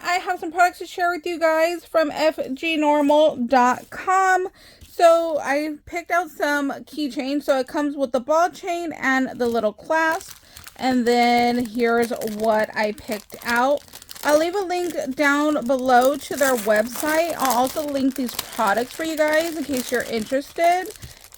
I have some products to share with you guys from fgnormal.com. So I picked out some keychains. So it comes with the ball chain and the little clasp. And then here's what I picked out. I'll leave a link down below to their website. I'll also link these products for you guys in case you're interested.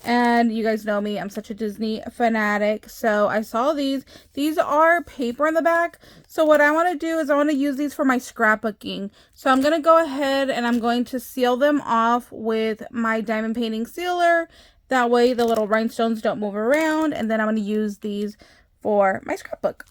And you guys know me, I'm such a Disney fanatic. So I saw these. These are paper in the back. So what I want to do is I want to use these for my scrapbooking. So I'm going to go ahead and I'm going to seal them off with my diamond painting sealer. That way the little rhinestones don't move around. And then I'm going to use these for my scrapbook.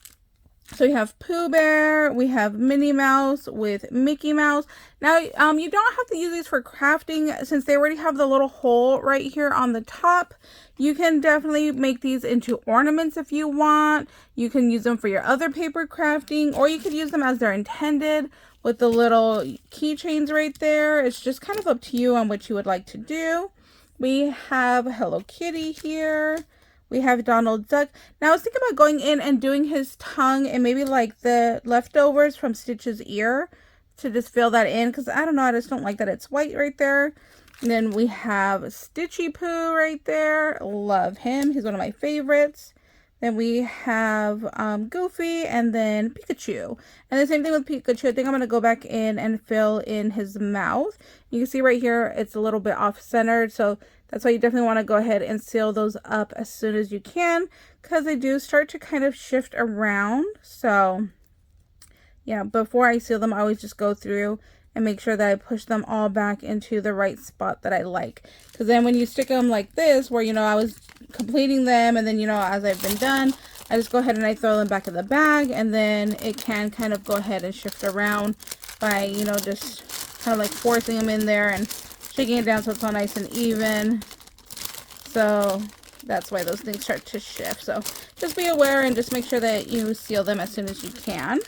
So we have Pooh Bear, we have Minnie Mouse with Mickey Mouse. Now, you don't have to use these for crafting since they already have the little hole right here on the top. You can definitely make these into ornaments if you want. You can use them for your other paper crafting, or you could use them as they're intended with the little keychains right there. It's just kind of up to you on what you would like to do. We have Hello Kitty here. We have Donald Duck. Now I was thinking about going in and doing his tongue and maybe like the leftovers from Stitch's ear to just fill that in. Because I don't know, I just don't like that it's white right there. And then we have Stitchy Poo right there. Love him. He's one of my favorites. Then we have Goofy and then Pikachu. And the same thing with Pikachu. I think I'm going to go back in and fill in his mouth. You can see right here it's a little bit off-centered. So that's why you definitely want to go ahead and seal those up as soon as you can, because they do start to kind of shift around. So yeah, before I seal them, I always just go through and make sure that I push them all back into the right spot that I like. Because then when you stick them like this, where, I was completing them and then, as I've been done, I just go ahead and I throw them back in the bag, and then it can kind of go ahead and shift around by, just kind of like forcing them in there and shaking it down so it's all nice and even. So that's why those things start to shift. So just be aware and just make sure that you seal them as soon as you can.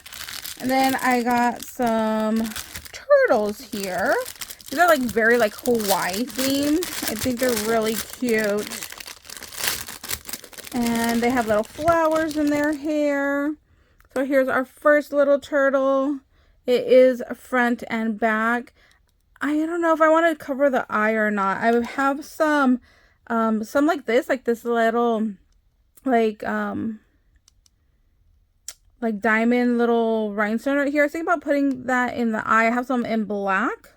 And then I got some turtles here. These are like very like Hawaii themed. I think they're really cute. And they have little flowers in their hair. So here's our first little turtle. It is front and back. I don't know if I want to cover the eye or not. I have some like this little, like diamond little rhinestone right here. I was thinking about putting that in the eye. I have some in black.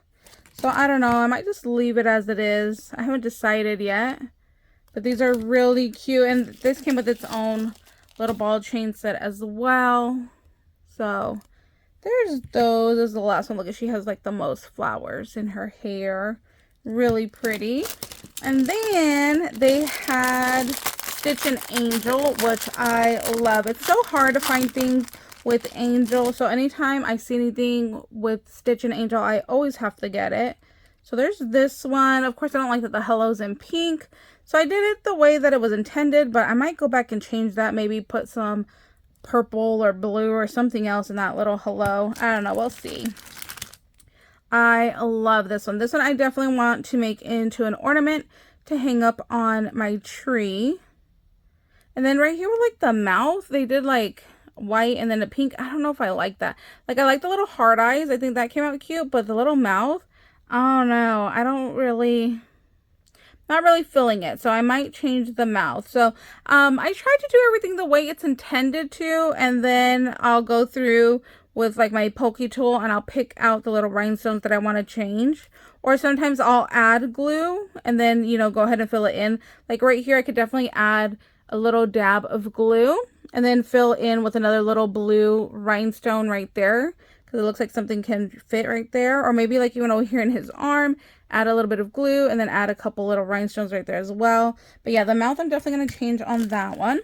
So I don't know. I might just leave it as it is. I haven't decided yet. But these are really cute. And this came with its own little ball chain set as well. So there's those. This is the last one. Look at, she has like the most flowers in her hair. Really pretty. And then they had Stitch and Angel, which I love. It's so hard to find things with Angel. So anytime I see anything with Stitch and Angel, I always have to get it. So there's this one. Of course, I don't like that the hello's in pink. So I did it the way that it was intended, but I might go back and change that. Maybe put some purple or blue or something else in that little hello. I don't know. We'll see. I love this one. This one I definitely want to make into an ornament to hang up on my tree. And then right here with like the mouth, they did like white and then a pink. I don't know if I like that. Like, I like the little heart eyes. I think that came out cute, but the little mouth, I don't know. Not really feeling it, so I might change the mouth. So I tried to do everything the way it's intended to, and then I'll go through with like my pokey tool and I'll pick out the little rhinestones that I want to change. Or sometimes I'll add glue and then, go ahead and fill it in. Like right here, I could definitely add a little dab of glue and then fill in with another little blue rhinestone right there, because it looks like something can fit right there. Or maybe like even over here in his arm, add a little bit of glue and then add a couple little rhinestones right there as well. But yeah, the mouth I'm definitely going to change on that one.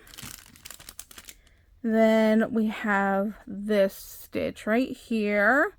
Then we have this Stitch right here.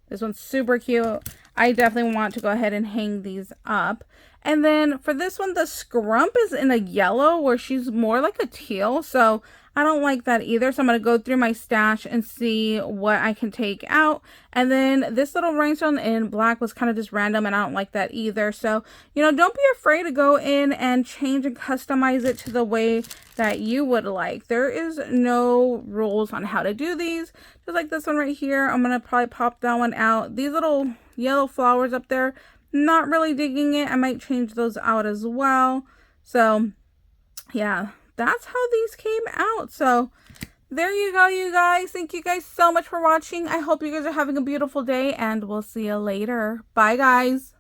This one's super cute. I definitely want to go ahead and hang these up. And then for this one, the scrump is in a yellow where she's more like a teal. So I don't like that either. So I'm going to go through my stash and see what I can take out. And then this little rhinestone in black was kind of just random and I don't like that either. So, you know, don't be afraid to go in and change and customize it to the way that you would like. There is no rules on how to do these. Just like this one right here. I'm going to probably pop that one out. These little yellow flowers up there, not really digging it. I might change those out as well. So yeah, that's how these came out. So there you go, you guys. Thank you guys so much for watching. I hope you guys are having a beautiful day and we'll see you later. Bye guys.